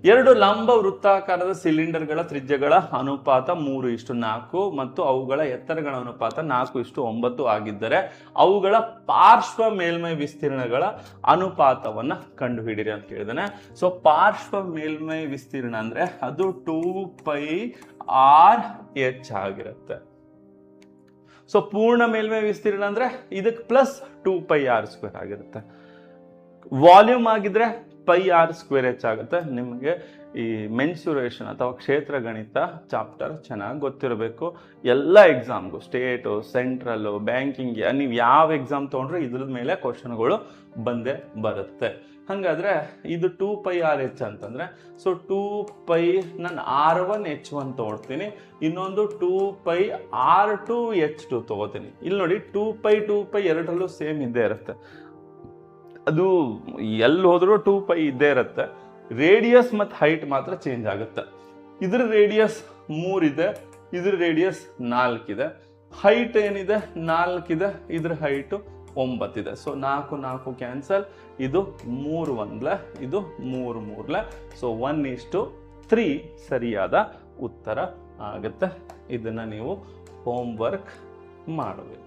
2 ಲಂಬ ವೃತ್ತಾಕಾರದ ಸಿಲಿಂಡರ್ಗಳ ತ್ರಿಜ್ಯಗಳ ಅನುಪಾತ 3:4 ಮತ್ತು ಅವುಗಳ ಎತ್ತರಗಳ ಅನುಪಾತ 4:9 ಆಗಿದ್ದರೆ ಅವುಗಳ ಪಾರ್ಶ್ವ ಮೇಲ್ಮೈ ವಿಸ್ತೀರ್ಣಗಳ ಅನುಪಾತವನ್ನ ಕಂಡುಹಿಡಿಯಿರಿ ಅಂತ ಹೇಳಿದಾನೆ. ಸೊ ಪಾರ್ಶ್ವ ಮೇಲ್ಮೈ ವಿಸ್ತೀರ್ಣ ಅಂದ್ರೆ ಅದು 2πr(h) ಆಗಿರುತ್ತೆ. ಸೊ ಪೂರ್ಣ ಮೇಲ್ಮೈ ವಿಸ್ತೀರ್ಣ ಅಂದ್ರೆ ಇದಕ್ಕೆ ಪ್ಲಸ್ 2πr² ಆಗಿರುತ್ತೆ. ವಾಲ್ಯೂಮ್ ಆಗಿದ್ರೆ πr²h ಆಗುತ್ತೆ. ನಿಮಗೆ ಈ ಮೆನ್ಸುರೇಷನ್ ಅಥವಾ ಕ್ಷೇತ್ರ ಗಣಿತ ಚಾಪ್ಟರ್ ಚೆನ್ನಾಗಿ ಗೊತ್ತಿರಬೇಕು. ಎಲ್ಲ ಎಕ್ಸಾಮ್ಗೂ ಸ್ಟೇಟು, ಸೆಂಟ್ರಲ್ಲು, ಬ್ಯಾಂಕಿಂಗ್, ನೀವು ಯಾವ ಎಕ್ಸಾಮ್ ತೊಗೊಂಡ್ರೆ ಇದ್ರ ಮೇಲೆ ಕ್ವಶನ್ಗಳು ಬಂದೇ ಬರುತ್ತೆ. ಹಾಗಾದ್ರೆ ಇದು 2πr(h) ಅಂತಂದ್ರೆ ಸೊ 2π ನಾನು r1h1 ತಗೊಳ್ತೀನಿ, ಇನ್ನೊಂದು 2πr2h2 ತಗೋತೀನಿ. ಇಲ್ಲಿ ನೋಡಿ 2π ಎರಡರಲ್ಲೂ ಸೇಮ್ ಇದ್ದೇ ಇರುತ್ತೆ. ಅದು ಎಲ್ಲಿ ಹೋದ್ರೂ 2π ಇದ್ದೇ ಇರುತ್ತೆ. ರೇಡಿಯಸ್ ಮತ್ತು ಹೈಟ್ ಮಾತ್ರ ಚೇಂಜ್ ಆಗುತ್ತೆ. ಇದ್ರ ರೇಡಿಯಸ್ 3 ಇದೆ, ಇದ್ರ ರೇಡಿಯಸ್ 4 ಇದೆ. ಹೈಟ್ ಏನಿದೆ 4 ಇದೆ, ಇದ್ರ ಹೈಟ್ 9 ಇದೆ. ಸೊ 4 4 ಕ್ಯಾನ್ಸಲ್, ಇದು 3 1 ಇದು 3 3. ಸೊ 1:3 ಸರಿಯಾದ ಉತ್ತರ ಆಗುತ್ತೆ. ಇದನ್ನ ನೀವು ಹೋಮ್ ವರ್ಕ್ ಮಾಡಬೇಕು.